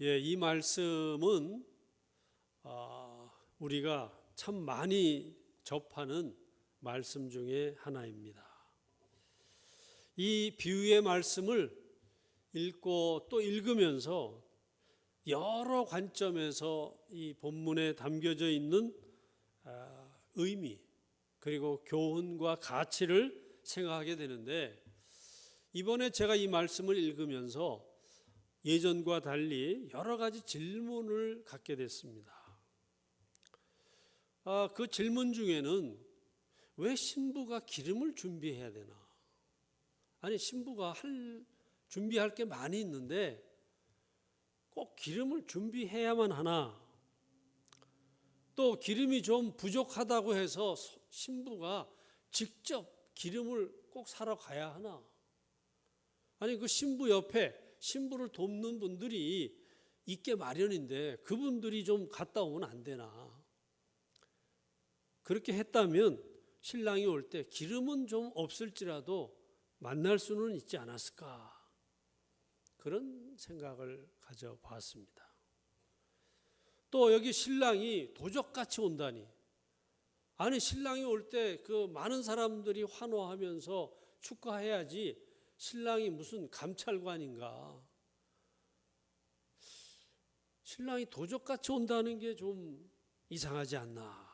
이 말씀은 우리가 참 많이 접하는 말씀 중에 하나입니다. 이 비유의 말씀을 읽고 또 읽으면서 여러 관점에서 이 본문에 담겨져 있는 의미 그리고 교훈과 가치를 생각하게 되는데, 이번에 제가 이 말씀을 읽으면서 예전과 달리 여러 가지 질문을 갖게 됐습니다. 그 질문 중에는 왜 신부가 기름을 준비해야 되나? 아니, 신부가 준비할 게 많이 있는데 꼭 기름을 준비해야만 하나? 또 기름이 좀 부족하다고 해서 신부가 직접 기름을 꼭 사러 가야 하나? 아니, 그 신부 옆에 신부를 돕는 분들이 있게 마련인데 그분들이 좀 갔다 오면 안 되나? 그렇게 했다면 신랑이 올 때 기름은 좀 없을지라도 만날 수는 있지 않았을까? 그런 생각을 가져봤습니다. 또 여기 신랑이 도적같이 온다니. 아니, 신랑이 올 때 그 많은 사람들이 환호하면서 축하해야지 신랑이 무슨 감찰관인가? 신랑이 도적같이 온다는 게 좀 이상하지 않나?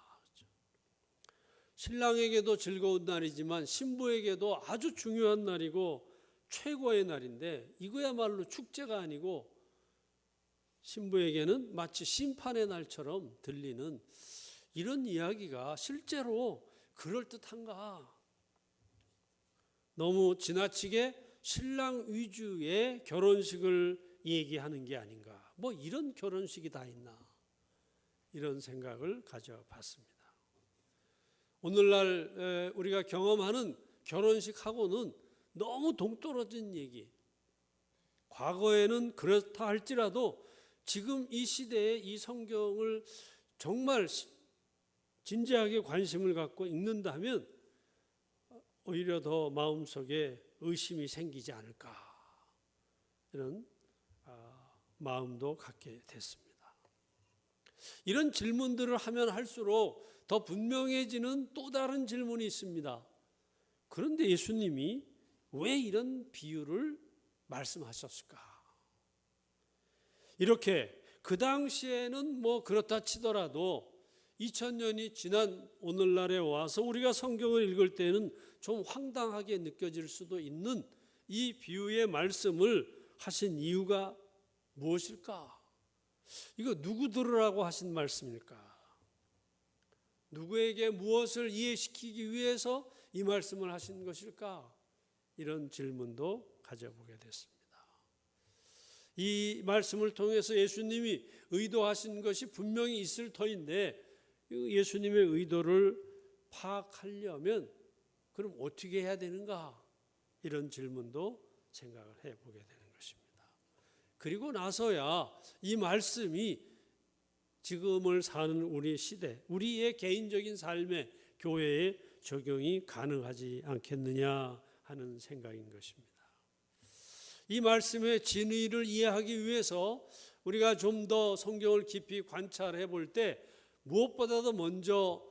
신랑에게도 즐거운 날이지만 신부에게도 아주 중요한 날이고 최고의 날인데 이거야말로 축제가 아니고 신부에게는 마치 심판의 날처럼 들리는 이런 이야기가 실제로 그럴듯한가? 너무 지나치게 신랑 위주의 결혼식을 얘기하는 게 아닌가? 뭐 이런 결혼식이 다 있나? 이런 생각을 가져봤습니다. 오늘날 우리가 경험하는 결혼식하고는 너무 동떨어진 얘기. 과거에는 그렇다 할지라도 지금 이 시대에 이 성경을 정말 진지하게 관심을 갖고 읽는다면 오히려 더 마음속에 의심이 생기지 않을까, 이런 마음도 갖게 됐습니다. 이런 질문들을 하면 할수록 더 분명해지는 또 다른 질문이 있습니다. 그런데 예수님이 왜 이런 비유를 말씀하셨을까? 이렇게 그 당시에는 뭐 그렇다 치더라도 2000년이 지난 오늘날에 와서 우리가 성경을 읽을 때는 좀 황당하게 느껴질 수도 있는 이 비유의 말씀을 하신 이유가 무엇일까? 이거 누구 들으라고 하신 말씀일까? 누구에게 무엇을 이해시키기 위해서 이 말씀을 하신 것일까? 이런 질문도 가져보게 됐습니다. 이 말씀을 통해서 예수님이 의도하신 것이 분명히 있을 터인데 예수님의 의도를 파악하려면 그럼 어떻게 해야 되는가? 이런 질문도 생각을 해보게 되는 것입니다. 그리고 나서야 이 말씀이 지금을 사는 우리 시대, 우리의 개인적인 삶에, 교회에 적용이 가능하지 않겠느냐 하는 생각인 것입니다. 이 말씀의 진의를 이해하기 위해서 우리가 좀 더 성경을 깊이 관찰해 볼 때 무엇보다도 먼저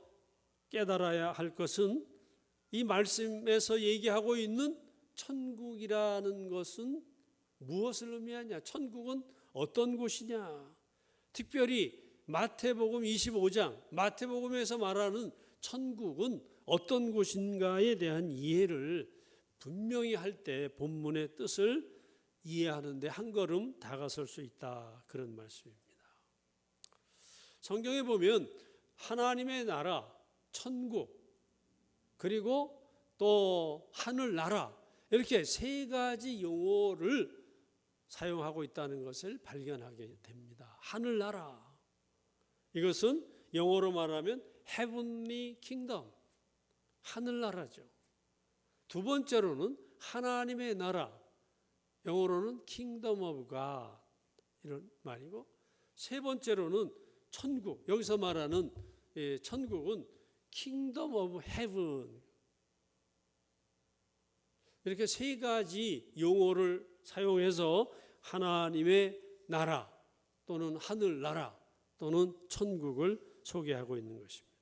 깨달아야 할 것은 이 말씀에서 얘기하고 있는 천국이라는 것은 무엇을 의미하냐? 천국은 어떤 곳이냐? 특별히 마태복음 25장, 마태복음에서 말하는 천국은 어떤 곳인가에 대한 이해를 분명히 할 때 본문의 뜻을 이해하는데 한 걸음 다가설 수 있다, 그런 말씀입니다. 성경에 보면 하나님의 나라, 천국, 그리고 또 하늘나라, 이렇게 세 가지 용어를 사용하고 있다는 것을 발견하게 됩니다. 하늘나라, 이것은 영어로 말하면 Heavenly Kingdom, 하늘나라죠. 두 번째로는 하나님의 나라, 영어로는 Kingdom of God, 이런 말이고, 세 번째로는 천국, 여기서 말하는 천국은 Kingdom of Heaven, 이렇게 세 가지 용어를 사용해서 하나님의 나라, 또는 하늘나라 또는 천국을 소개하고 있는 것입니다.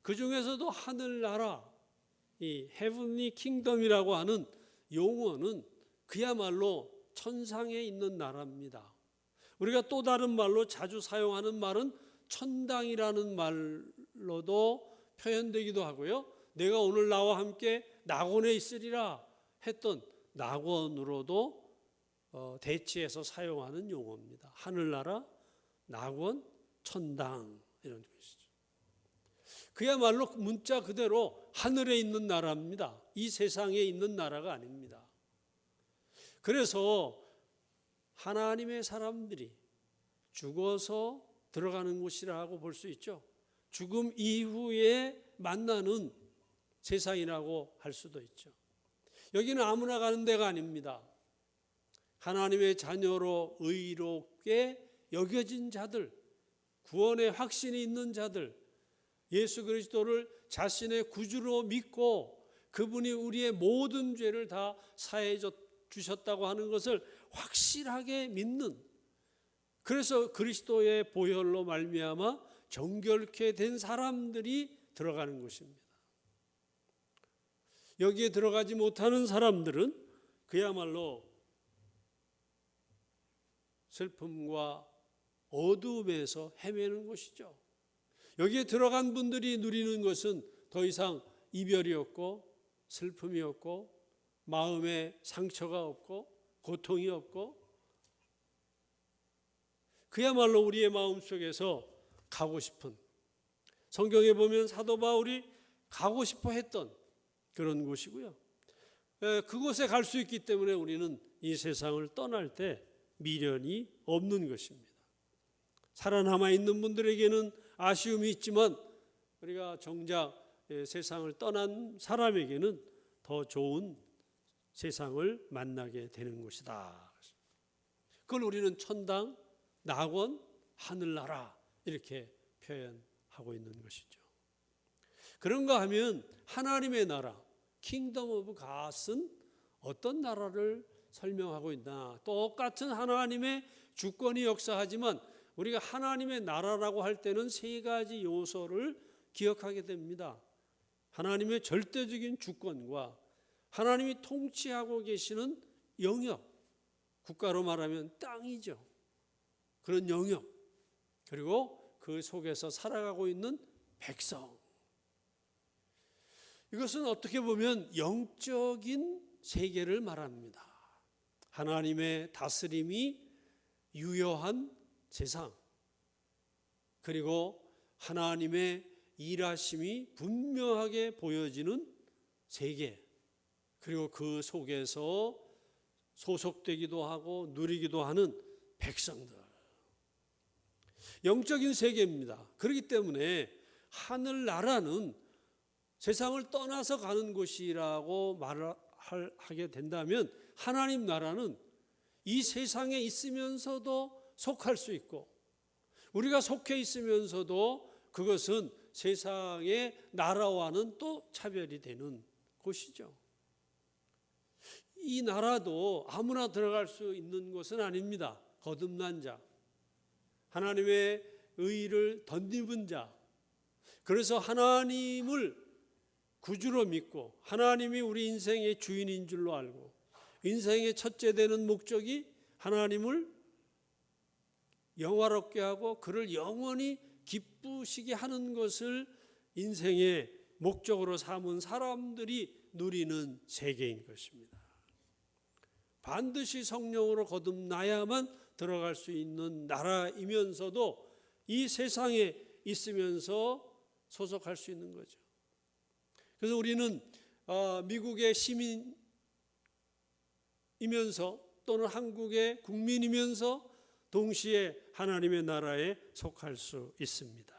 그 중에서도 하늘나라, 이 헤븐리 킹덤이라고 하는 용어는 그야말로 천상에 있는 나라입니다. 우리가 또 다른 말로 자주 사용하는 말은 천당이라는 말로도 표현되기도 하고요. 내가 오늘 나와 함께 낙원에 있으리라 했던 낙원으로도 대치해서 사용하는 용어입니다. 하늘나라, 낙원, 천당 이런 것이죠. 그야말로 문자 그대로 하늘에 있는 나라입니다. 이 세상에 있는 나라가 아닙니다. 그래서 하나님의 사람들이 죽어서 들어가는 곳이라고 볼 수 있죠. 죽음 이후에 만나는 세상이라고 할 수도 있죠. 여기는 아무나 가는 데가 아닙니다. 하나님의 자녀로 의롭게 여겨진 자들, 구원의 확신이 있는 자들, 예수 그리스도를 자신의 구주로 믿고 그분이 우리의 모든 죄를 다 사해 주셨다고 하는 것을 확실하게 믿는, 그래서 그리스도의 보혈로 말미암아 정결케 된 사람들이 들어가는 것입니다. 여기에 들어가지 못하는 사람들은 그야말로 슬픔과 어둠에서 헤매는 것이죠. 여기에 들어간 분들이 누리는 것은 더 이상 이별이 없고 슬픔이 없고 마음에 상처가 없고 고통이 없고, 그야말로 우리의 마음속에서 가고 싶은, 성경에 보면 사도 바울이 가고 싶어 했던 그런 곳이고요. 그곳에 갈 수 있기 때문에 우리는 이 세상을 떠날 때 미련이 없는 것입니다. 살아남아 있는 분들에게는 아쉬움이 있지만 우리가 정작 세상을 떠난 사람에게는 더 좋은 세상을 만나게 되는 것이다. 그걸 우리는 천당, 낙원, 하늘나라 이렇게 표현하고 있는 것이죠. 그런가 하면 하나님의 나라, 킹덤 오브 갓은 어떤 나라를 설명하고 있나? 똑같은 하나님의 주권이 역사하지만 우리가 하나님의 나라라고 할 때는 세 가지 요소를 기억하게 됩니다. 하나님의 절대적인 주권과 하나님이 통치하고 계시는 영역, 국가로 말하면 땅이죠. 그런 영역, 그리고 그 속에서 살아가고 있는 백성. 이것은 어떻게 보면 영적인 세계를 말합니다. 하나님의 다스림이 유효한 세상, 그리고 하나님의 일하심이 분명하게 보여지는 세계, 그리고 그 속에서 소속되기도 하고 누리기도 하는 백성들. 영적인 세계입니다. 그렇기 때문에 하늘나라는 세상을 떠나서 가는 곳이라고 말하게 된다면, 하나님 나라는 이 세상에 있으면서도 속할 수 있고 우리가 속해 있으면서도 그것은 세상의 나라와는 또 차별이 되는 곳이죠. 이 나라도 아무나 들어갈 수 있는 곳은 아닙니다. 거듭난 자, 하나님의 의를 덧입은 자, 그래서 하나님을 구주로 믿고 하나님이 우리 인생의 주인인 줄로 알고 인생의 첫째 되는 목적이 하나님을 영화롭게 하고 그를 영원히 기쁘시게 하는 것을 인생의 목적으로 삼은 사람들이 누리는 세계인 것입니다. 반드시 성령으로 거듭나야만 들어갈 수 있는 나라이면서도 이 세상에 있으면서 소속할 수 있는 거죠. 그래서 우리는 미국의 시민이면서 또는 한국의 국민이면서 동시에 하나님의 나라에 속할 수 있습니다.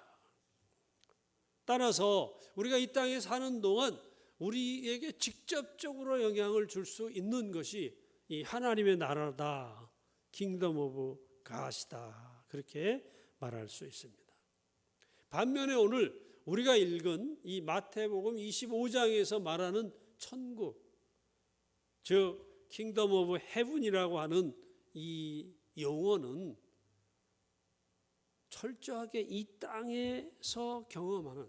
따라서 우리가 이 땅에 사는 동안 우리에게 직접적으로 영향을 줄 수 있는 것이 이 하나님의 나라다, 킹덤 오브 갓이다, 그렇게 말할 수 있습니다. 반면에 오늘 우리가 읽은 이 마태복음 25장에서 말하는 천국, 즉 킹덤 오브 헤븐이라고 하는 이 용어는 철저하게 이 땅에서 경험하는,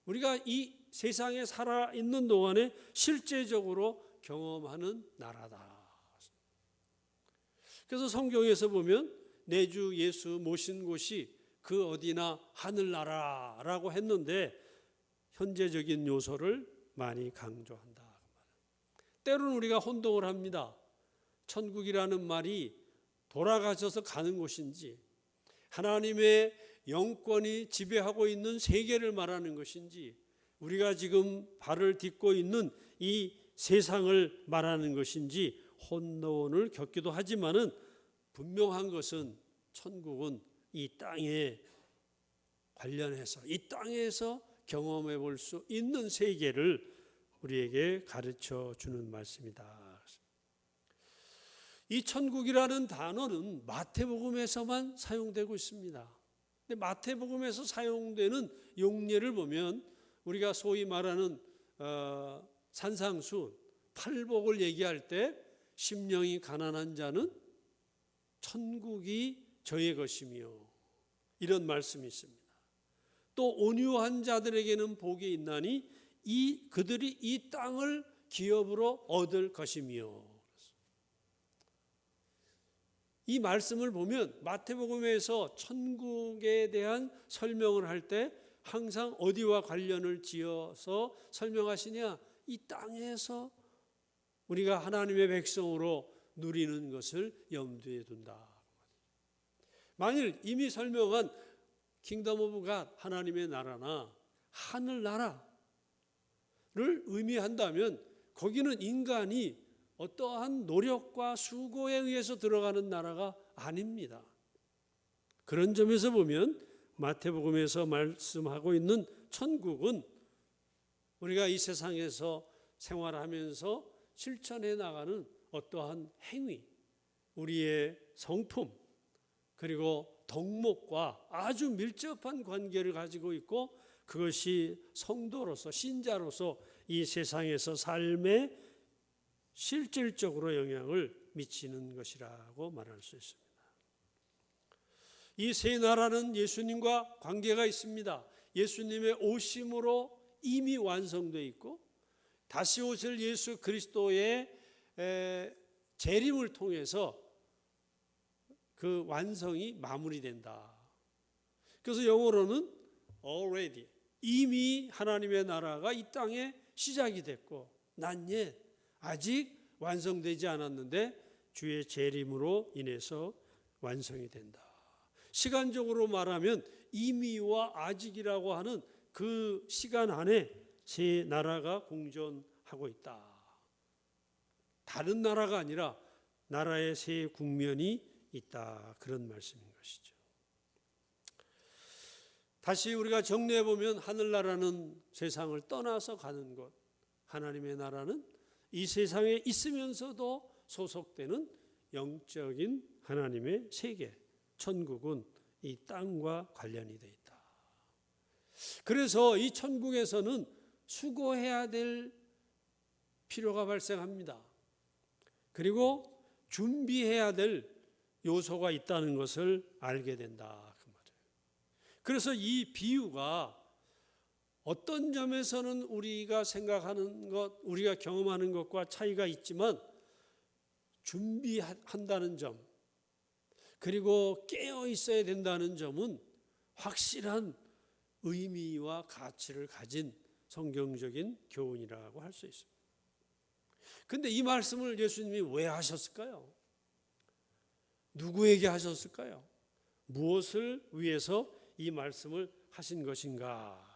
우리가 이 세상에 살아있는 동안에 실제적으로 경험하는 나라다. 그래서 성경에서 보면 내 주 예수 모신 곳이 그 어디나 하늘나라라고 했는데 현재적인 요소를 많이 강조한다. 때로는 우리가 혼동을 합니다. 천국이라는 말이 돌아가셔서 가는 곳인지, 하나님의 영권이 지배하고 있는 세계를 말하는 것인지, 우리가 지금 발을 딛고 있는 이 세상을 말하는 것인지 혼돈을 겪기도 하지만은 분명한 것은 천국은 이 땅에 관련해서 이 땅에서 경험해 볼 수 있는 세계를 우리에게 가르쳐 주는 말씀이다. 이 천국이라는 단어는 마태복음에서만 사용되고 있습니다. 근데 마태복음에서 사용되는 용례를 보면 우리가 소위 말하는 산상수, 팔복을 얘기할 때 심령이 가난한 자는 천국이 저의 것이며, 이런 말씀이 있습니다. 또 온유한 자들에게는 복이 있나니 그들이 이 땅을 기업으로 얻을 것이며, 이 말씀을 보면 마태복음에서 천국에 대한 설명을 할 때 항상 어디와 관련을 지어서 설명하시냐? 이 땅에서 우리가 하나님의 백성으로 누리는 것을 염두에 둔다. 만일 이미 설명한 킹덤 오브 갓, 하나님의 나라나 하늘나라를 의미한다면 거기는 인간이 어떠한 노력과 수고에 의해서 들어가는 나라가 아닙니다. 그런 점에서 보면 마태복음에서 말씀하고 있는 천국은 우리가 이 세상에서 생활하면서 실천해 나가는 어떠한 행위, 우리의 성품, 그리고 덕목과 아주 밀접한 관계를 가지고 있고, 그것이 성도로서, 신자로서 이 세상에서 삶에 실질적으로 영향을 미치는 것이라고 말할 수 있습니다. 이 세 나라는 예수님과 관계가 있습니다. 예수님의 오심으로 이미 완성되어 있고, 다시 오실 예수 그리스도의 재림을 통해서 그 완성이 마무리된다. 그래서 영어로는 already, 이미 하나님의 나라가 이 땅에 시작이 됐고, not yet, 아직 완성되지 않았는데 주의 재림으로 인해서 완성이 된다. 시간적으로 말하면 이미와 아직이라고 하는 그 시간 안에 세 나라가 공존하고 있다. 다른 나라가 아니라 나라의 세 국면이 있다. 그런 말씀인 것이죠. 다시 우리가 정리해 보면 하늘나라는 세상을 떠나서 가는 곳, 하나님의 나라는 이 세상에 있으면서도 소속되는 영적인 하나님의 세계, 천국은 이 땅과 관련이 되어 있다. 그래서 이 천국에서는 수고해야 될 필요가 발생합니다. 그리고 준비해야 될 요소가 있다는 것을 알게 된다. 그 말이에요. 그래서 이 비유가 어떤 점에서는 우리가 생각하는 것, 우리가 경험하는 것과 차이가 있지만 준비한다는 점, 그리고 깨어 있어야 된다는 점은 확실한 의미와 가치를 가진 성경적인 교훈이라고 할 수 있습니다. 그런데 이 말씀을 예수님이 왜 하셨을까요? 누구에게 하셨을까요? 무엇을 위해서 이 말씀을 하신 것인가?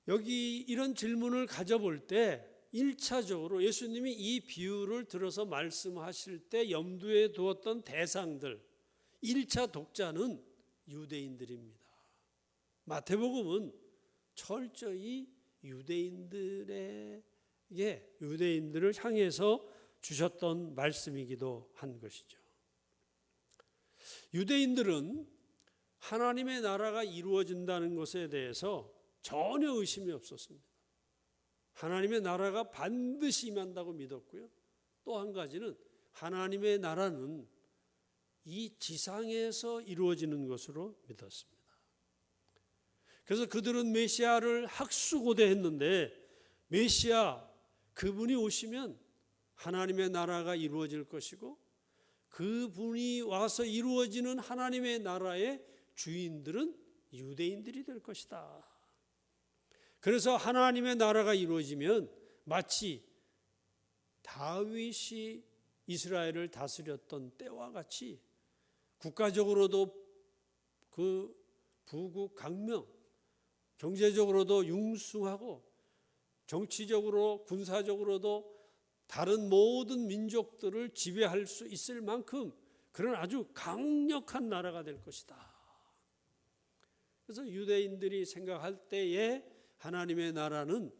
여기 이런 질문을 가져볼 때 1차적으로 예수님이 이 비유를 들어서 말씀하실 때 염두에 두었던 대상들, 1차 독자는 유대인들입니다. 마태복음은 철저히 유대인들을 향해서 주셨던 말씀이기도 한 것이죠. 유대인들은 하나님의 나라가 이루어진다는 것에 대해서 전혀 의심이 없었습니다. 하나님의 나라가 반드시 임한다고 믿었고요. 또 한 가지는 하나님의 나라는 이 지상에서 이루어지는 것으로 믿었습니다. 그래서 그들은 메시아를 학수고대했는데 메시아 그분이 오시면 하나님의 나라가 이루어질 것이고 그분이 와서 이루어지는 하나님의 나라의 주인들은 유대인들이 될 것이다. 그래서 하나님의 나라가 이루어지면 마치 다윗이 이스라엘을 다스렸던 때와 같이 국가적으로도 그 부국 강명, 경제적으로도 융숭하고 정치적으로 군사적으로도 다른 모든 민족들을 지배할 수 있을 만큼 그런 아주 강력한 나라가 될 것이다. 그래서 유대인들이 생각할 때에 하나님의 나라는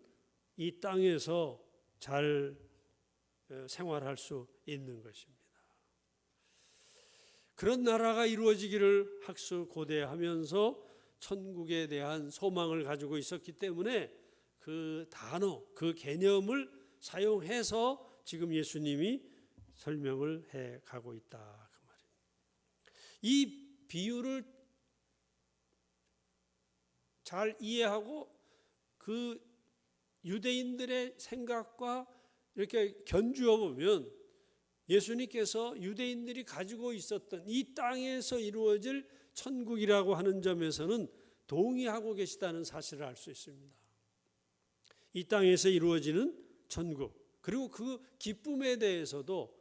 이 땅에서 잘 생활할 수 있는 것입니다. 그런 나라가 이루어지기를 학수고대하면서 천국에 대한 소망을 가지고 있었기 때문에 그 단어, 그 개념을 사용해서 지금 예수님이 설명을 해 가고 있다 그 말입니다. 이 비유를 잘 이해하고 그 유대인들의 생각과 이렇게 견주어 보면 예수님께서 유대인들이 가지고 있었던 이 땅에서 이루어질 천국이라고 하는 점에서는 동의하고 계시다는 사실을 알 수 있습니다. 이 땅에서 이루어지는 천국, 그리고 그 기쁨에 대해서도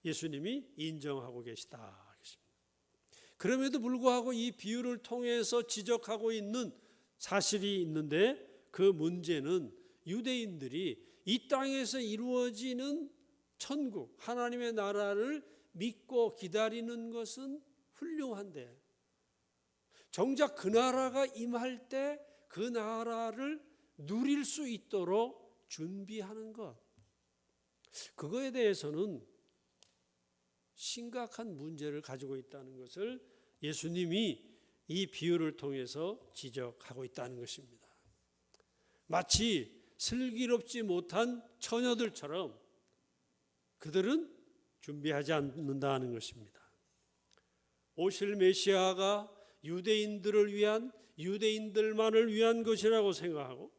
예수님이 인정하고 계시다. 그럼에도 불구하고 이 비유를 통해서 지적하고 있는 사실이 있는데 그 문제는 유대인들이 이 땅에서 이루어지는 천국, 하나님의 나라를 믿고 기다리는 것은 훌륭한데 정작 그 나라가 임할 때 그 나라를 누릴 수 있도록 준비하는 것, 그거에 대해서는 심각한 문제를 가지고 있다는 것을 예수님이 이 비유를 통해서 지적하고 있다는 것입니다. 마치 슬기롭지 못한 처녀들처럼 그들은 준비하지 않는다는 것입니다. 오실 메시아가 유대인들을 위한, 유대인들만을 위한 것이라고 생각하고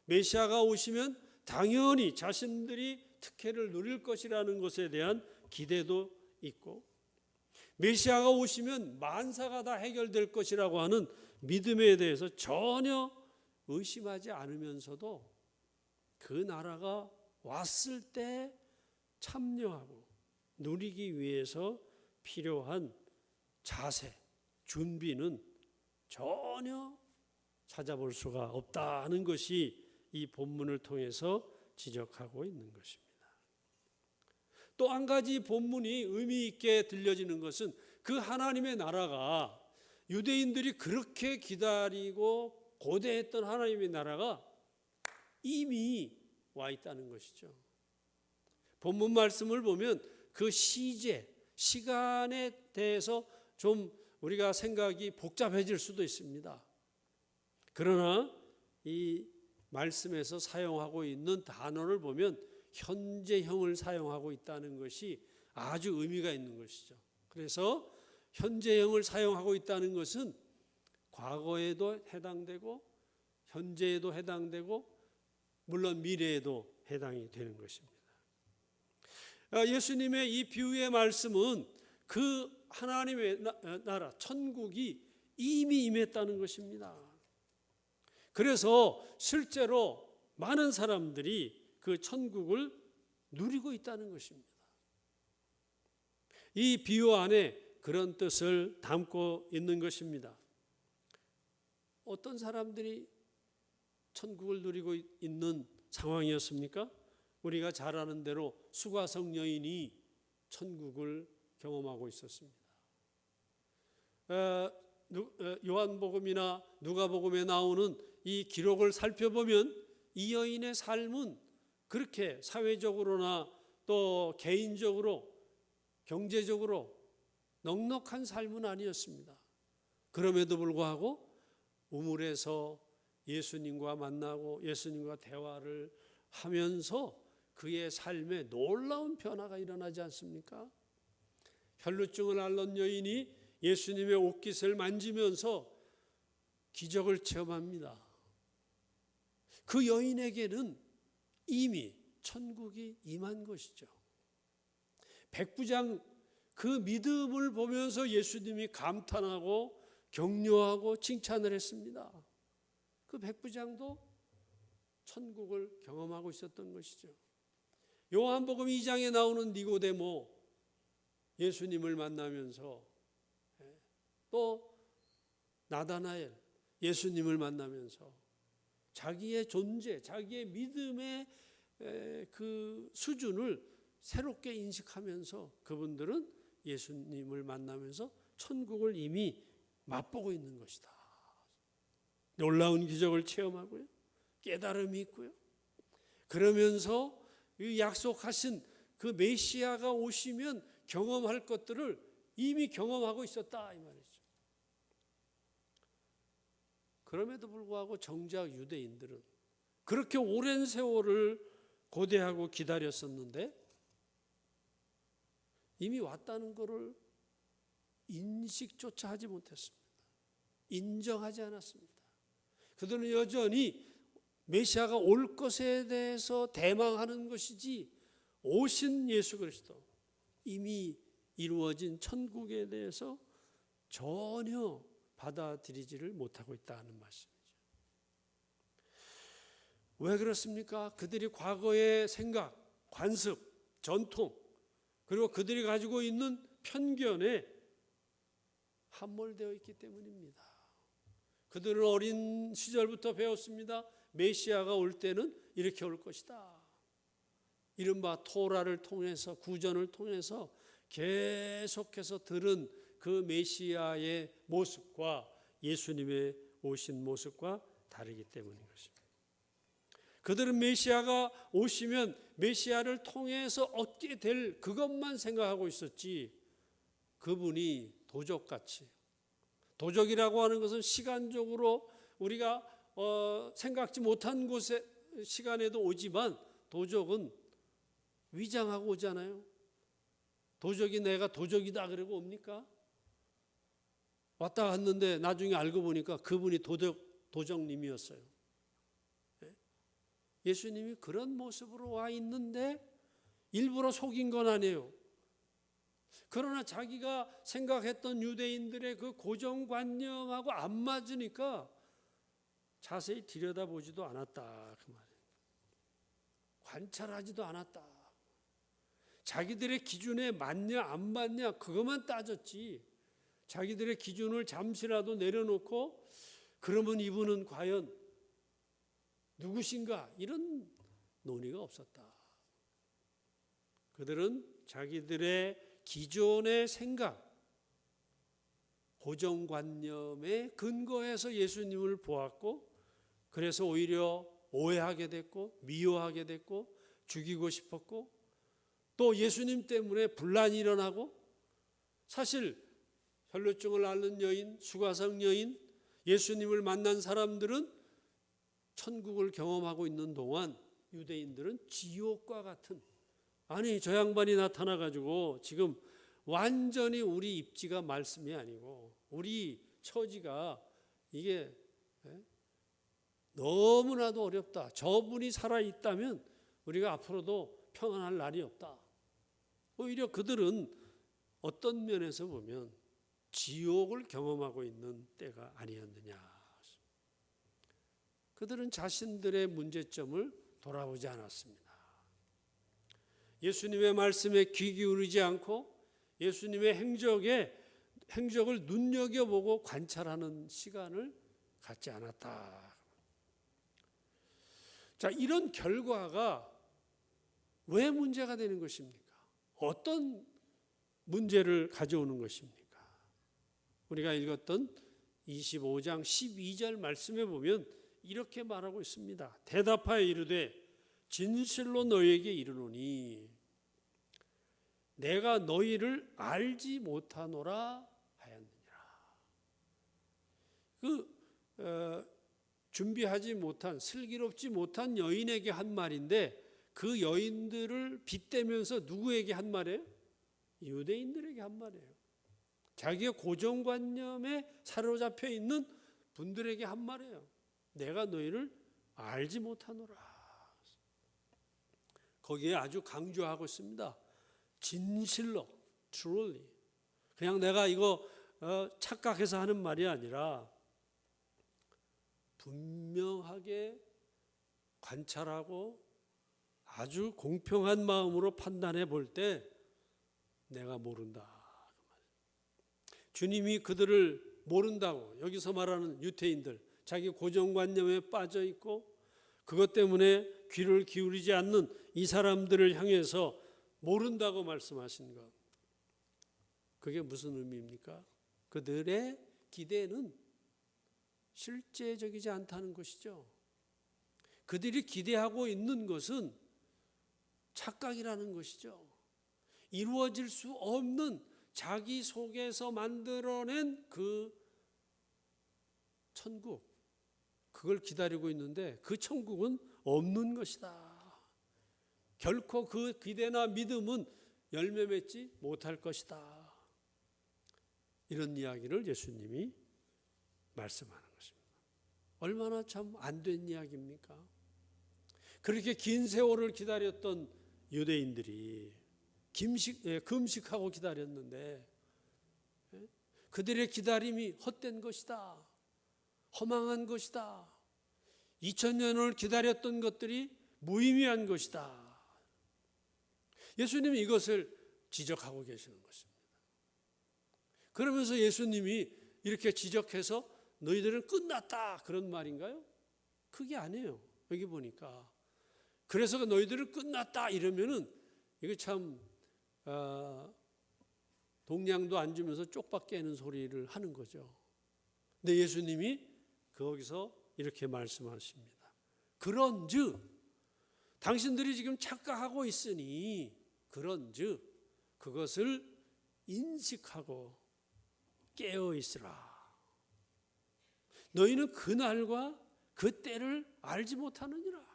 메시아가 오시면 당연히 자신들이 특혜를 누릴 것이라는 것에 대한 기대도 있고 메시아가 오시면 만사가 다 해결될 것이라고 하는 믿음에 대해서 전혀 의심하지 않으면서도 그 나라가 왔을 때 참여하고 누리기 위해서 필요한 자세, 준비는 전혀 찾아볼 수가 없다는 것이 이 본문을 통해서 지적하고 있는 것입니다. 또 한 가지 본문이 의미 있게 들려지는 것은 그 하나님의 나라가 유대인들이 그렇게 기다리고 고대했던 하나님의 나라가 이미 와 있다는 것이죠. 본문 말씀을 보면 그 시간에 대해서 좀 우리가 생각이 복잡해질 수도 있습니다. 그러나 이 말씀에서 사용하고 있는 단어를 보면 현재형을 사용하고 있다는 것이 아주 의미가 있는 것이죠. 그래서 현재형을 사용하고 있다는 것은 과거에도 해당되고 현재에도 해당되고 물론 미래에도 해당이 되는 것입니다. 예수님의 이 비유의 말씀은 그 하나님의 나라 천국이 이미 임했다는 것입니다. 그래서 실제로 많은 사람들이 그 천국을 누리고 있다는 것입니다. 이 비유 안에 그런 뜻을 담고 있는 것입니다. 어떤 사람들이 천국을 누리고 있는 상황이었습니까? 우리가 잘 아는 대로 수가성 여인이 천국을 경험하고 있었습니다. 요한복음이나 누가복음에 나오는 이 기록을 살펴보면 이 여인의 삶은 그렇게 사회적으로나 또 개인적으로 경제적으로 넉넉한 삶은 아니었습니다. 그럼에도 불구하고 우물에서 예수님과 만나고 예수님과 대화를 하면서 그의 삶에 놀라운 변화가 일어나지 않습니까? 혈루증을 앓는 여인이 예수님의 옷깃을 만지면서 기적을 체험합니다. 그 여인에게는 이미 천국이 임한 것이죠. 백부장 그 믿음을 보면서 예수님이 감탄하고 격려하고 칭찬을 했습니다. 그 백부장도 천국을 경험하고 있었던 것이죠. 요한복음 2장에 나오는 니고데모, 예수님을 만나면서, 또 나다나엘, 예수님을 만나면서 자기의 존재, 자기의 믿음의 그 수준을 새롭게 인식하면서 그분들은 예수님을 만나면서 천국을 이미 맛보고 있는 것이다. 놀라운 기적을 체험하고요, 깨달음이 있고요. 그러면서 이 약속하신 그 메시아가 오시면 경험할 것들을 이미 경험하고 있었다 이 말이죠. 그럼에도 불구하고 정작 유대인들은 그렇게 오랜 세월을 고대하고 기다렸었는데 이미 왔다는 것을 인식조차 하지 못했습니다. 인정하지 않았습니다. 그들은 여전히 메시아가 올 것에 대해서 대망하는 것이지 오신 예수 그리스도, 이미 이루어진 천국에 대해서 전혀 받아들이지를 못하고 있다는 말씀이죠. 왜 그렇습니까? 그들이 과거의 생각, 관습, 전통, 그리고 그들이 가지고 있는 편견에 함몰되어 있기 때문입니다. 그들은 어린 시절부터 배웠습니다. 메시아가 올 때는 이렇게 올 것이다. 이른바 토라를 통해서, 구전을 통해서 계속해서 들은 그 메시아의 모습과 예수님의 오신 모습과 다르기 때문인 것입니다. 그들은 메시아가 오시면 메시아를 통해서 얻게 될 그것만 생각하고 있었지, 그분이 도적같이, 도적이라고 하는 것은 시간적으로 우리가 생각지 못한 곳에 시간에도 오지만 도적은 위장하고 오잖아요. 도적이 내가 도적이다 그러고 옵니까? 왔다 갔는데 나중에 알고 보니까 그분이 도적님이었어요. 예수님이 그런 모습으로 와 있는데 일부러 속인 건 아니에요. 그러나 자기가 생각했던 유대인들의 그 고정관념하고 안 맞으니까 자세히 들여다보지도 않았다 그 말이에요. 관찰하지도 않았다. 자기들의 기준에 맞냐 안 맞냐 그것만 따졌지, 자기들의 기준을 잠시라도 내려놓고 그러면 이분은 과연 누구신가 이런 논의가 없었다. 그들은 자기들의 기존의 생각, 고정관념에 근거해서 예수님을 보았고, 그래서 오히려 오해하게 됐고 미워하게 됐고 죽이고 싶었고, 또 예수님 때문에 분란이 일어나고, 사실 혈루증을 앓는 여인, 수가성 여인, 예수님을 만난 사람들은 천국을 경험하고 있는 동안 유대인들은 지옥과 같은, 아니 저 양반이 나타나가지고 지금 완전히 우리 입지가 말씀이 아니고 우리 처지가 이게 너무나도 어렵다, 저분이 살아있다면 우리가 앞으로도 평안할 날이 없다. 오히려 그들은 어떤 면에서 보면 지옥을 경험하고 있는 때가 아니었느냐. 그들은 자신들의 문제점을 돌아보지 않았습니다. 예수님의 말씀에 귀 기울이지 않고 예수님의 행적을 눈여겨보고 관찰하는 시간을 갖지 않았다. 자, 이런 결과가 왜 문제가 되는 것입니까? 어떤 문제를 가져오는 것입니까? 우리가 읽었던 25장 12절 말씀에 보면 이렇게 말하고 있습니다. 대답하여 이르되 진실로 너희에게 이르노니 내가 너희를 알지 못하노라 하였느니라. 준비하지 못한, 슬기롭지 못한 여인에게 한 말인데 그 여인들을 빗대면서 누구에게 한 말이에요? 유대인들에게 한 말이에요. 자기의 고정관념에 사로잡혀 있는 분들에게 한 말이에요. 내가 너희를 알지 못하노라. 거기에 아주 강조하고 있습니다. 진실로, truly. 그냥 내가 이거 착각해서 하는 말이 아니라 분명하게 관찰하고 아주 공평한 마음으로 판단해 볼 때 내가 모른다. 주님이 그들을 모른다고, 여기서 말하는 유태인들, 자기 고정관념에 빠져 있고 그것 때문에 귀를 기울이지 않는 이 사람들을 향해서 모른다고 말씀하신 것, 그게 무슨 의미입니까? 그들의 기대는 실제적이지 않다는 것이죠. 그들이 기대하고 있는 것은 착각이라는 것이죠. 이루어질 수 없는 자기 속에서 만들어낸 그 천국, 그걸 기다리고 있는데 그 천국은 없는 것이다. 결코 그 기대나 믿음은 열매 맺지 못할 것이다. 이런 이야기를 예수님이 말씀하는 것입니다. 얼마나 참 안 된 이야기입니까? 그렇게 긴 세월을 기다렸던 유대인들이 금식하고 기다렸는데 그들의 기다림이 헛된 것이다. 허망한 것이다. 2000년을 기다렸던 것들이 무의미한 것이다. 예수님이 이것을 지적하고 계시는 것입니다. 그러면서 예수님이 이렇게 지적해서 너희들은 끝났다 그런 말인가요? 그게 아니에요. 여기 보니까 그래서 너희들은 끝났다 이러면은 이거 참 동량도 안 주면서 쪽박 깨는 소리를 하는 거죠. 근데 예수님이 거기서 이렇게 말씀하십니다. 그런즉 당신들이 지금 착각하고 있으니 그런즉 그것을 인식하고 깨어 있으라. 너희는 그날과 그 때를 알지 못하느니라.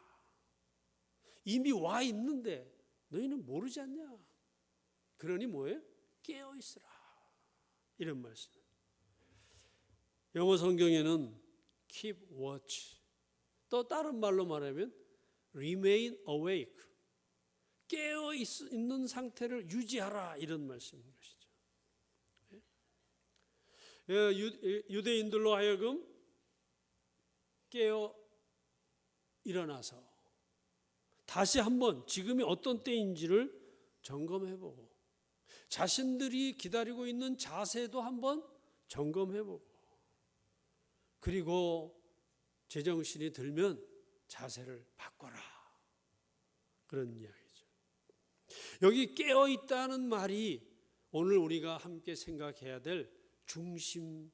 이미 와 있는데 너희는 모르지 않냐? 그러니 뭐예요? 깨어 있으라. 이런 말씀. 영어 성경에는 keep watch, 또 다른 말로 말하면 remain awake, 깨어 있는 상태를 유지하라 이런 말씀인 것이죠. 유대인들로 하여금 깨어 일어나서 다시 한번 지금이 어떤 때인지를 점검해보고 자신들이 기다리고 있는 자세도 한번 점검해보고 그리고 제정신이 들면 자세를 바꿔라 그런 이야기죠. 여기 깨어있다는 말이 오늘 우리가 함께 생각해야 될 중심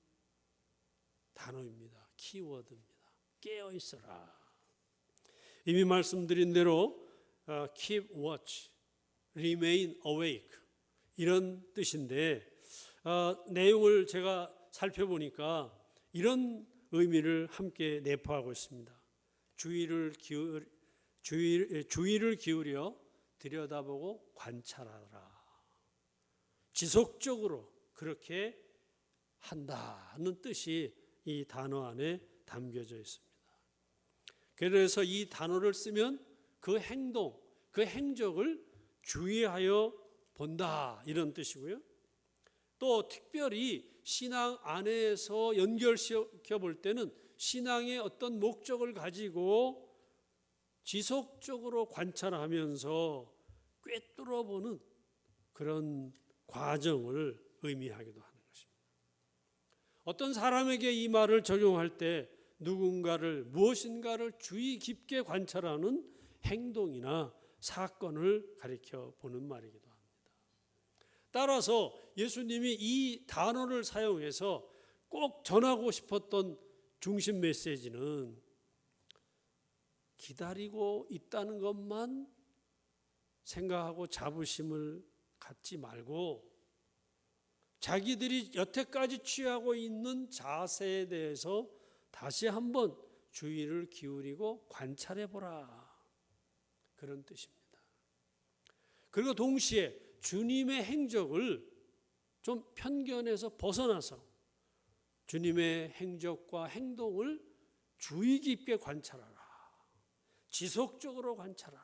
단어입니다. 키워드입니다. 깨어있어라. 이미 말씀드린 대로 keep watch, remain awake 이런 뜻인데 내용을 제가 살펴보니까 이런 의미를 함께 내포하고 있습니다. 주의를 기울여 들여다보고 관찰하라. 지속적으로 그렇게 한다는 뜻이 이 단어 안에 담겨져 있습니다. 그래서 이 단어를 쓰면 그 행동, 그 행적을 주의하여 본다 이런 뜻이고요. 또 특별히 신앙 안에서 연결시켜 볼 때는 신앙의 어떤 목적을 가지고 지속적으로 관찰하면서 꿰뚫어 보는 그런 과정을 의미하기도 하는 것입니다. 어떤 사람에게 이 말을 적용할 때 누군가를 무엇인가를 주의 깊게 관찰하는 행동이나 사건을 가리켜 보는 말이기도 합니다. 따라서 예수님이 이 단어를 사용해서 꼭 전하고 싶었던 중심 메시지는 기다리고 있다는 것만 생각하고 자부심을 갖지 말고 자기들이 여태까지 취하고 있는 자세에 대해서 다시 한번 주의를 기울이고 관찰해 보라 그런 뜻입니다. 그리고 동시에 주님의 행적을 좀 편견에서 벗어나서 주님의 행적과 행동을 주의 깊게 관찰하라. 지속적으로 관찰하라.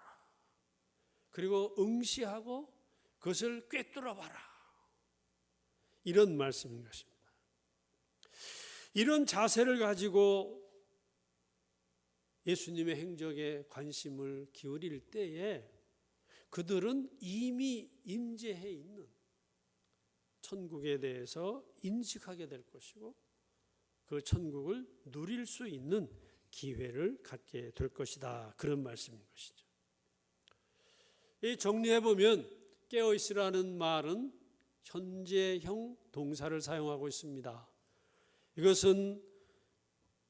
그리고 응시하고 그것을 꿰뚫어 봐라. 이런 말씀인 것입니다. 이런 자세를 가지고 예수님의 행적에 관심을 기울일 때에 그들은 이미 임재해 있는 천국에 대해서 인식하게 될 것이고 그 천국을 누릴 수 있는 기회를 갖게 될 것이다. 그런 말씀인 것이죠. 이 정리해보면 깨어있으라는 말은 현재형 동사를 사용하고 있습니다. 이것은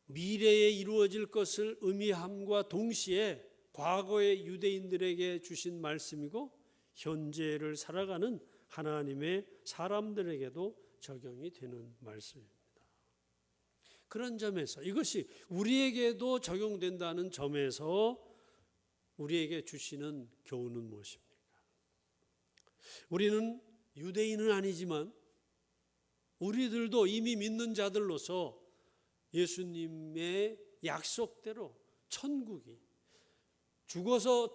미래에 이루어질 것을 의미함과 동시에 과거의 유대인들에게 주신 말씀이고 현재를 살아가는 하나님의 사람들에게도 적용이 되는 말씀입니다. 그런 점에서 이것이 우리에게도 적용된다는 점에서 우리에게 주시는 교훈은 무엇입니까? 우리는 유대인은 아니지만 우리들도 이미 믿는 자들로서 예수님의 약속대로 천국이 죽어서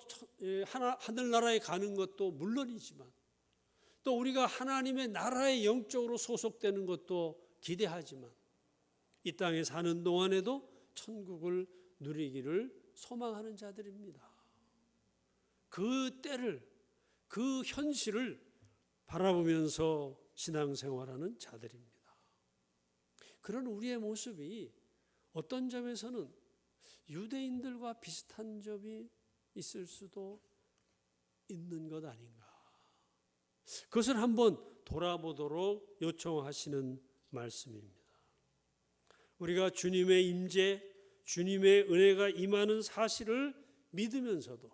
하늘나라에 가는 것도 물론이지만 또 우리가 하나님의 나라에 영적으로 소속되는 것도 기대하지만 이 땅에 사는 동안에도 천국을 누리기를 소망하는 자들입니다. 그 때를, 그 현실을 바라보면서 신앙생활하는 자들입니다. 그런 우리의 모습이 어떤 점에서는 유대인들과 비슷한 점이 있을 수도 있는 것 아닌가. 그것을 한번 돌아보도록 요청하시는 말씀입니다. 우리가 주님의 임재, 주님의 은혜가 임하는 사실을 믿으면서도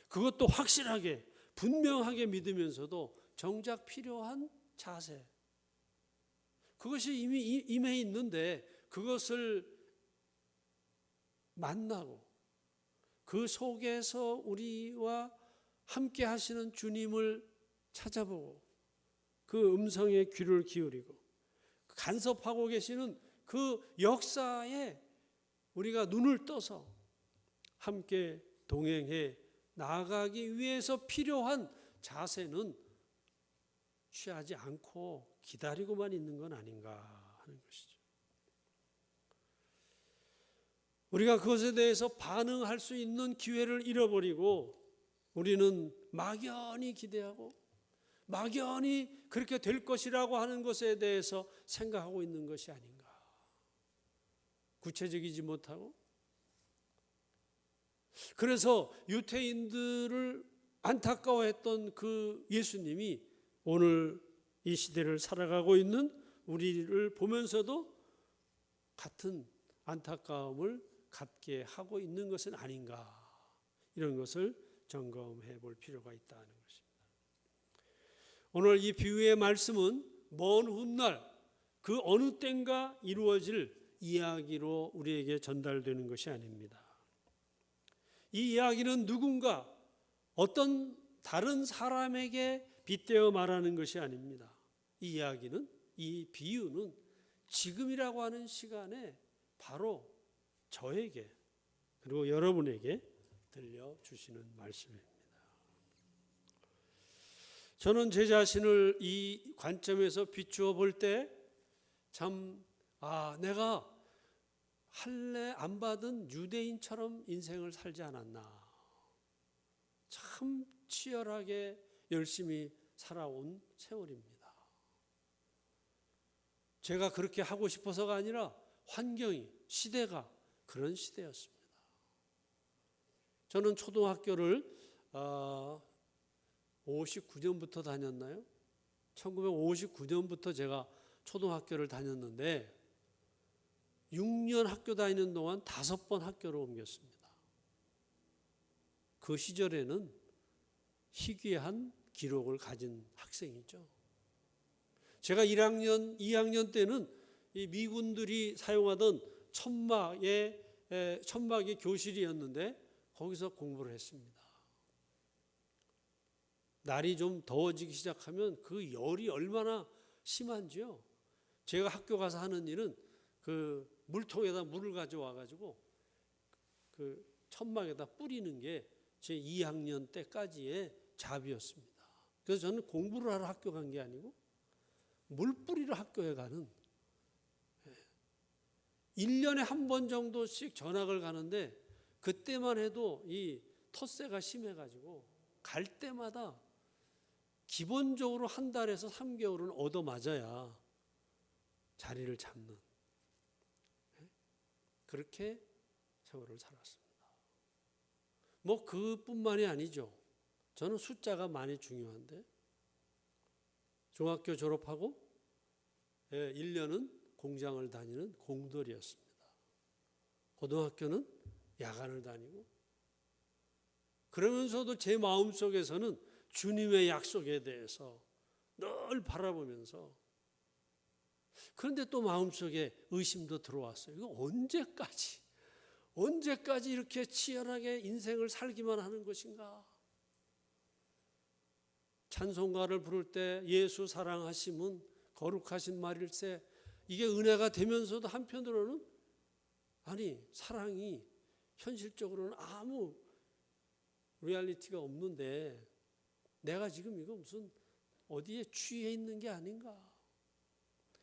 그것도 확실하게 분명하게 믿으면서도 정작 필요한 자세, 그것이 이미 임해 있는데 그것을 만나고 그 속에서 우리와 함께 하시는 주님을 찾아보고 그 음성에 귀를 기울이고 간섭하고 계시는 그 역사에 우리가 눈을 떠서 함께 동행해 나아가기 위해서 필요한 자세는 취하지 않고 기다리고만 있는 건 아닌가 하는 것이죠. 우리가 그것에 대해서 반응할 수 있는 기회를 잃어버리고 우리는 막연히 기대하고 막연히 그렇게 될 것이라고 하는 것에 대해서 생각하고 있는 것이 아닌가. 구체적이지 못하고 그래서 유태인들을 안타까워했던 그 예수님이 오늘 이 시대를 살아가고 있는 우리를 보면서도 같은 안타까움을 갖게 하고 있는 것은 아닌가. 이런 것을 점검해 볼 필요가 있다는 것입니다. 오늘 이 비유의 말씀은 먼 훗날 그 어느 때인가 이루어질 이야기로 우리에게 전달되는 것이 아닙니다. 이 이야기는 누군가 어떤 다른 사람에게 빗대어 말하는 것이 아닙니다. 이 이야기는, 이 비유는 지금이라고 하는 시간에 바로 저에게 그리고 여러분에게 들려주시는 말씀입니다. 저는 제 자신을 이 관점에서 비추어 볼 때 참 내가 할례 안 받은 유대인처럼 인생을 살지 않았나. 참 치열하게 열심히 살아온 세월입니다. 제가 그렇게 하고 싶어서가 아니라 환경이, 시대가 그런 시대였습니다. 저는 초등학교를 59년부터 다녔나요? 1959년부터 제가 초등학교를 다녔는데 6년 학교 다니는 동안 5번 학교를 옮겼습니다. 그 시절에는 희귀한 기록을 가진 학생이죠. 제가 1학년, 2학년 때는 이 미군들이 사용하던 천막이 교실이었는데 거기서 공부를 했습니다. 날이 좀 더워지기 시작하면 그 열이 얼마나 심한지요. 제가 학교 가서 하는 일은 그 물통에다 물을 가져와 가지고 그 천막에다 뿌리는 게 제 2학년 때까지의 잡이었습니다. 그래서 저는 공부를 하러 학교 간 게 아니고 물 뿌리러 학교에 가는, 1년에 한 번 정도씩 전학을 가는데 그때만 해도 이 텃세가 심해가지고 갈 때마다 기본적으로 한 달에서 3개월은 얻어맞아야 자리를 잡는, 그렇게 세월을 살았습니다. 뭐 그뿐만이 아니죠. 저는 숫자가 많이 중요한데 중학교 졸업하고 1년은 공장을 다니는 공돌이었습니다. 고등학교는 야간을 다니고, 그러면서도 제 마음속에서는 주님의 약속에 대해서 늘 바라보면서, 그런데 또 마음속에 의심도 들어왔어요. 이거 언제까지 이렇게 치열하게 인생을 살기만 하는 것인가? 찬송가를 부를 때 예수 사랑하심은 거룩하신 말일세, 이게 은혜가 되면서도 한편으로는 아니, 사랑이 현실적으로는 아무 리얼리티가 없는데 내가 지금 이거 무슨 어디에 취해 있는 게 아닌가?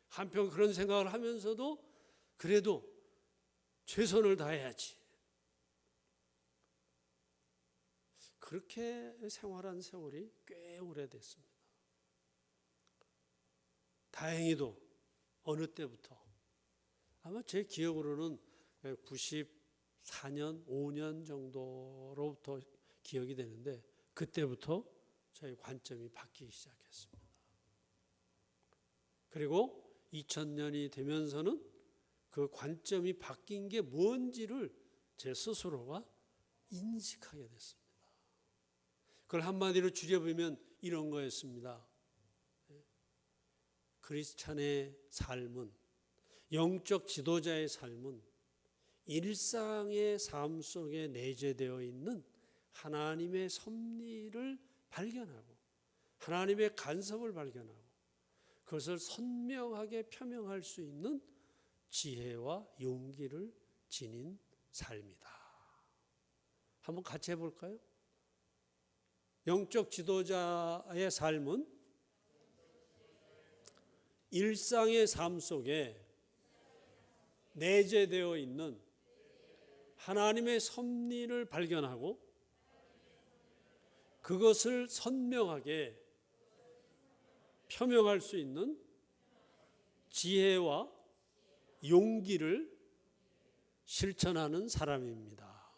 한편 그런 생각을 하면서도 그래도 최선을 다해야지. 그렇게 생활한 세월이 꽤 오래됐습니다. 다행히도 어느 때부터, 아마 제 기억으로는 94년, 5년 정도로부터 기억이 되는데 그때부터 저희 관점이 바뀌기 시작했습니다. 그리고 2000년이 되면서는 그 관점이 바뀐 게 뭔지를 제 스스로가 인식하게 됐습니다. 그걸 한마디로 줄여보면 이런 거였습니다. 크리스찬의 삶은, 영적 지도자의 삶은 일상의 삶 속에 내재되어 있는 하나님의 섭리를 발견하고 하나님의 간섭을 발견하고 그것을 선명하게 표명할 수 있는 지혜와 용기를 지닌 삶이다. 한번 같이 해볼까요? 영적 지도자의 삶은 일상의 삶 속에 내재되어 있는 하나님의 섭리를 발견하고 그것을 선명하게 표명할 수 있는 지혜와 용기를 실천하는 사람입니다.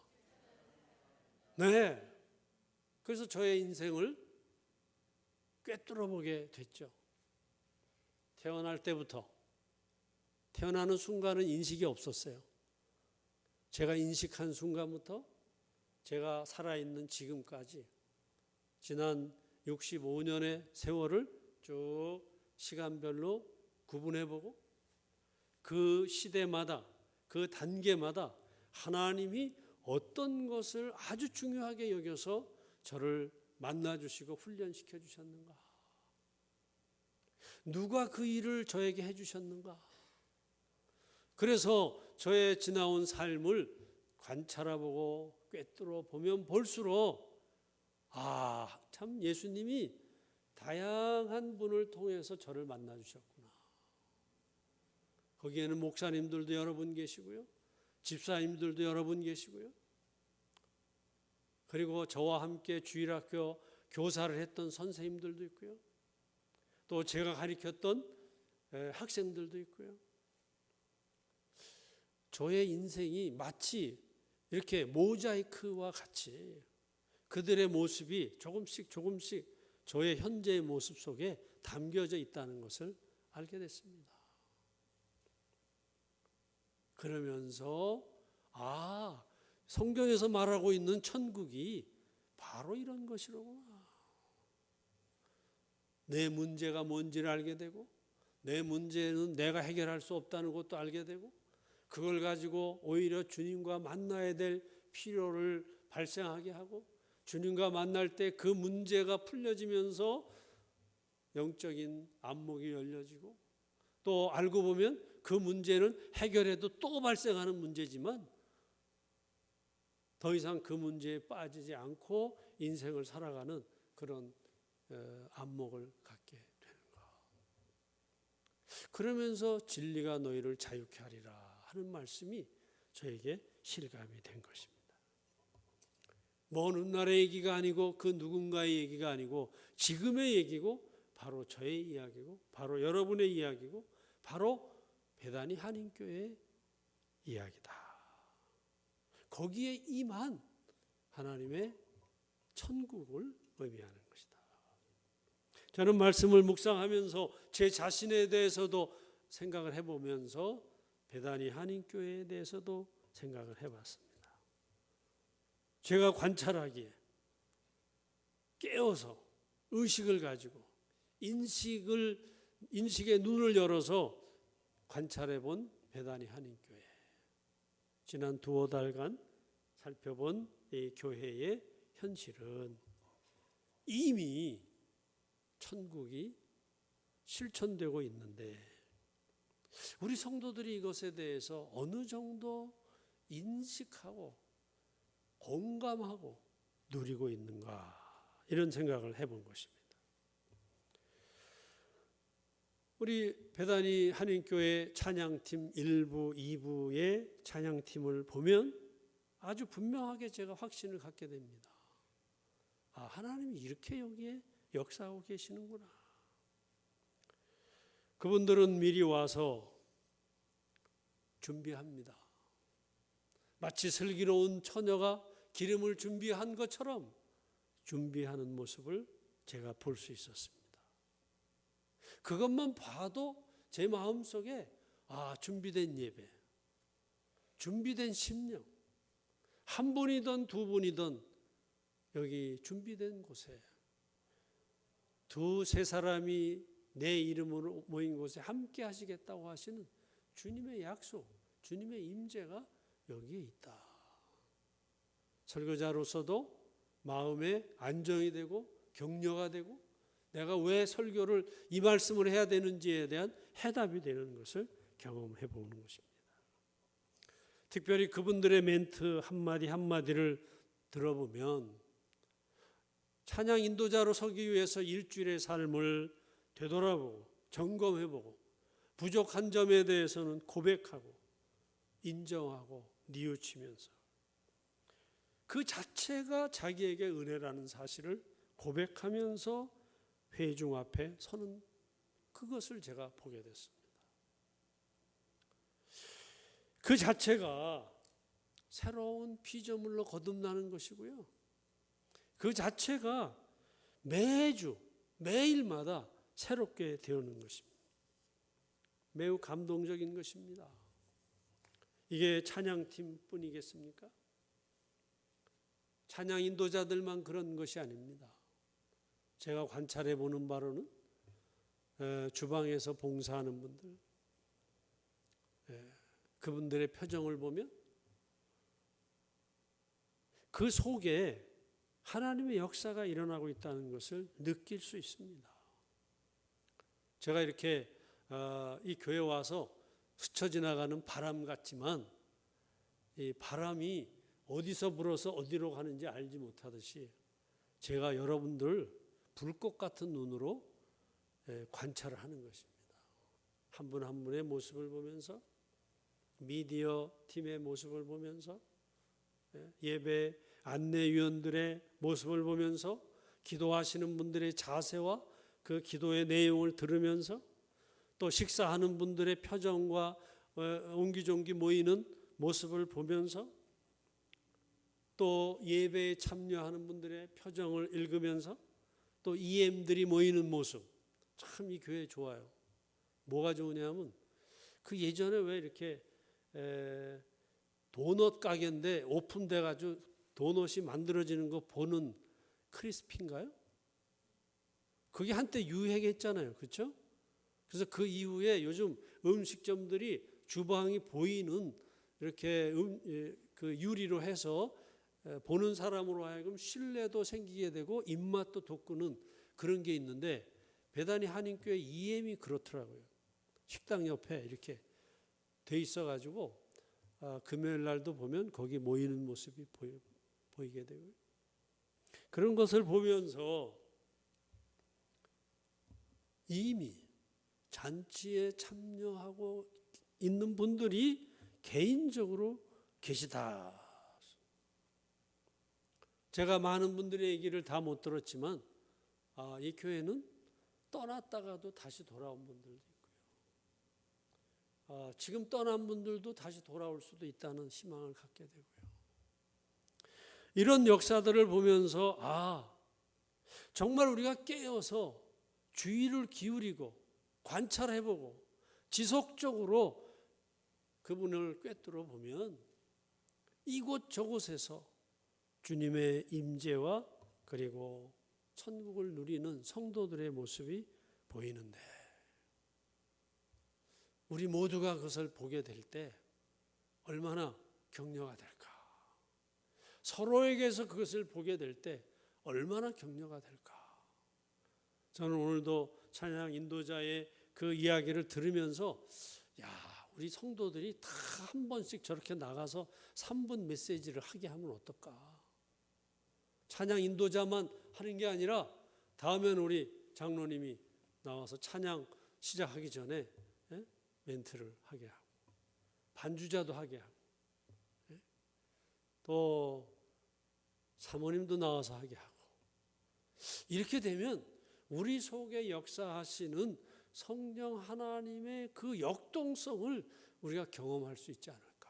네. 그래서 저의 인생을 꿰뚫어 보게 됐죠. 태어날 때부터, 태어나는 순간은 인식이 없었어요. 제가 인식한 순간부터 제가 살아있는 지금까지 지난 65년의 세월을 쭉 시간별로 구분해보고 그 시대마다 그 단계마다 하나님이 어떤 것을 아주 중요하게 여겨서 저를 만나주시고 훈련시켜 주셨는가? 누가 그 일을 저에게 해주셨는가? 그래서 저의 지나온 삶을 관찰해보고 꿰뚫어 보면 볼수록 참 예수님이 다양한 분을 통해서 저를 만나주셨구나. 거기에는 목사님들도 여러 분 계시고요. 집사님들도 여러 분 계시고요. 그리고 저와 함께 주일학교 교사를 했던 선생님들도 있고요. 또 제가 가르쳤던 학생들도 있고요. 저의 인생이 마치 이렇게 모자이크와 같이 그들의 모습이 조금씩 저의 현재의 모습 속에 담겨져 있다는 것을 알게 됐습니다. 그러면서 성경에서 말하고 있는 천국이 바로 이런 것이로구나. 내 문제가 뭔지를 알게 되고 내 문제는 내가 해결할 수 없다는 것도 알게 되고 그걸 가지고 오히려 주님과 만나야 될 필요를 발생하게 하고 주님과 만날 때 그 문제가 풀려지면서 영적인 안목이 열려지고, 또 알고 보면 그 문제는 해결해도 또 발생하는 문제지만 더 이상 그 문제에 빠지지 않고 인생을 살아가는 그런 안목을 갖게 되는 것. 그러면서 진리가 너희를 자유케 하리라 하는 말씀이 저에게 실감이 된 것입니다. 먼 훗날의 얘기가 아니고 그 누군가의 얘기가 아니고 지금의 얘기고, 바로 저의 이야기고, 바로 여러분의 이야기고, 바로 베다니 한인교회의 이야기다. 거기에 임한 하나님의 천국을 의미하는 것이다. 저는 말씀을 묵상하면서 제 자신에 대해서도 생각을 해보면서 베다니 한인교회에 대해서도 생각을 해봤습니다. 제가 관찰하기에 깨어서 의식을 가지고 인식의 눈을 열어서 관찰해 본 베다니 한인교회, 지난 두어 달간 살펴본 이 교회의 현실은 이미 천국이 실천되고 있는데, 우리 성도들이 이것에 대해서 어느 정도 인식하고 공감하고 누리고 있는가, 이런 생각을 해본 것입니다. 우리 베다니 한인교회 찬양팀 1부, 2부의 찬양팀을 보면 아주 분명하게 제가 확신을 갖게 됩니다. 아, 하나님이 이렇게 여기에 역사하고 계시는구나. 그분들은 미리 와서 준비합니다. 마치 슬기로운 처녀가 기름을 준비한 것처럼 준비하는 모습을 제가 볼 수 있었습니다. 그것만 봐도 제 마음속에 준비된 예배, 준비된 심령, 한 분이든 두 분이든 여기 준비된 곳에, 두세 사람이 내 이름으로 모인 곳에 함께 하시겠다고 하시는 주님의 약속, 주님의 임재가 여기에 있다. 설교자로서도 마음에 안정이 되고 격려가 되고, 내가 왜 설교를 이 말씀을 해야 되는지에 대한 해답이 되는 것을 경험해 보는 것입니다. 특별히 그분들의 멘트 한마디 한마디를 들어보면 찬양 인도자로 서기 위해서 일주일의 삶을 되돌아보고 점검해보고, 부족한 점에 대해서는 고백하고 인정하고 뉘우치면서 그 자체가 자기에게 은혜라는 사실을 고백하면서 회중 앞에 서는 그것을 제가 보게 됐습니다. 그 자체가 새로운 피조물로 거듭나는 것이고요. 그 자체가 매주 매일마다 새롭게 되어오는 것입니다. 매우 감동적인 것입니다. 이게 찬양팀 뿐이겠습니까? 찬양 인도자들만 그런 것이 아닙니다. 제가 관찰해 보는 바로는 주방에서 봉사하는 분들, 그분들의 표정을 보면 그 속에 하나님의 역사가 일어나고 있다는 것을 느낄 수 있습니다. 제가 이렇게 이 교회에 와서 스쳐 지나가는 바람 같지만, 이 바람이 어디서 불어서 어디로 가는지 알지 못하듯이 제가 여러분들 불꽃 같은 눈으로 관찰을 하는 것입니다. 한 분 한 분의 모습을 보면서, 미디어 팀의 모습을 보면서, 예배 안내위원들의 모습을 보면서, 기도하시는 분들의 자세와 그 기도의 내용을 들으면서, 또 식사하는 분들의 표정과 옹기종기 모이는 모습을 보면서, 또 예배에 참여하는 분들의 표정을 읽으면서, 또 EM들이 모이는 모습, 참 이 교회 좋아요. 뭐가 좋으냐면 그 예전에 왜 이렇게 도넛 가게인데 오픈돼 가지고 도넛이 만들어지는 거 보는 크리스피인가요? 그게 한때 유행했잖아요. 그렇죠? 그래서 그 이후에 요즘 음식점들이 주방이 보이는 이렇게 그 유리로 해서 보는 사람으로 하여금 신뢰도 생기게 되고 입맛도 돋구는 그런 게 있는데 베다니 한인교회 EM이 그렇더라고요. 식당 옆에 이렇게 돼 있어가지고 금요일 날도 보면 거기 모이는 모습이 보이게 되고요. 그런 것을 보면서 이미 잔치에 참여하고 있는 분들이 개인적으로 계시다. 제가 많은 분들의 얘기를 다 못 들었지만 이 교회는 떠났다가도 다시 돌아온 분들도 있고요. 지금 떠난 분들도 다시 돌아올 수도 있다는 희망을 갖게 되고요. 이런 역사들을 보면서 정말 우리가 깨어서 주의를 기울이고 관찰해보고 지속적으로 그분을 꿰뚫어 보면 이곳 저곳에서 주님의 임재와 그리고 천국을 누리는 성도들의 모습이 보이는데 우리 모두가 그것을 보게 될 때 얼마나 격려가 될까? 서로에게서 그것을 보게 될 때 얼마나 격려가 될까? 저는 오늘도 찬양 인도자의 그 이야기를 들으면서 우리 성도들이 다 한 번씩 저렇게 나가서 3분 메시지를 하게 하면 어떨까? 찬양 인도자만 하는 게 아니라 다음엔 우리 장로님이 나와서 찬양 시작하기 전에 멘트를 하게 하고 반주자도 하게 하고 또 사모님도 나와서 하게 하고 이렇게 되면 우리 속에 역사하시는 성령 하나님의 그 역동성을 우리가 경험할 수 있지 않을까.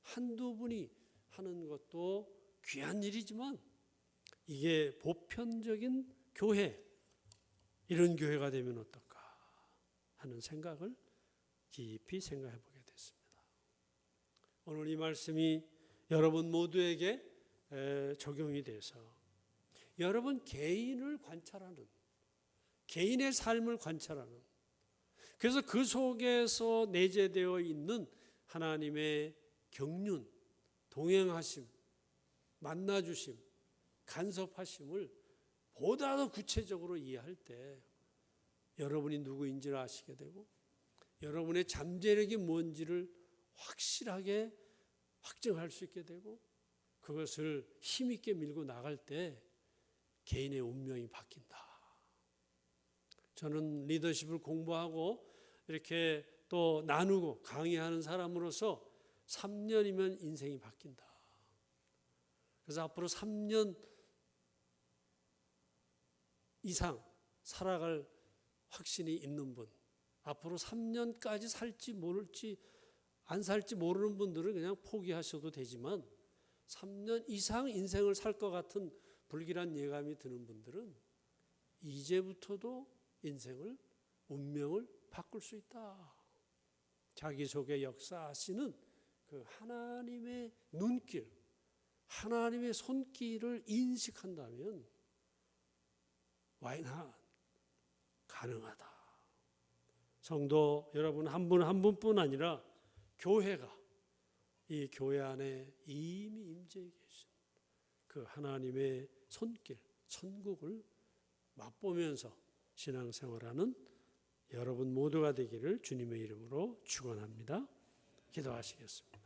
한두 분이 하는 것도 귀한 일이지만 이게 보편적인 교회, 이런 교회가 되면 어떨까 하는 생각을 깊이 생각해 보게 됐습니다. 오늘 이 말씀이 여러분 모두에게 적용이 돼서 여러분 개인을 관찰하는, 개인의 삶을 관찰하는, 그래서 그 속에서 내재되어 있는 하나님의 경륜, 동행하심, 만나주심, 간섭하심을 보다 더 구체적으로 이해할 때 여러분이 누구인지를 아시게 되고 여러분의 잠재력이 뭔지를 확실하게 확증할 수 있게 되고 그것을 힘있게 밀고 나갈 때 개인의 운명이 바뀐다. 저는 리더십을 공부하고 이렇게 또 나누고 강의하는 사람으로서 3년이면 인생이 바뀐다. 그래서 앞으로 3년 이상 살아갈 확신이 있는 분, 앞으로 3년까지 살지 모를지 안 살지 모르는 분들은 그냥 포기하셔도 되지만 3년 이상 인생을 살 것 같은 불길한 예감이 드는 분들은 이제부터도 인생을, 운명을 바꿀 수 있다. 자기 속에 역사하시는 그 하나님의 눈길, 하나님의 손길을 인식한다면 Why not? 가능하다. 성도 여러분 한 분 한 분뿐 아니라 교회가 이 교회 안에 이미 임재해 계신 그 하나님의 손길, 천국을 맛보면서 신앙생활하는 여러분 모두가 되기를 주님의 이름으로 축원합니다. 기도하시겠습니다.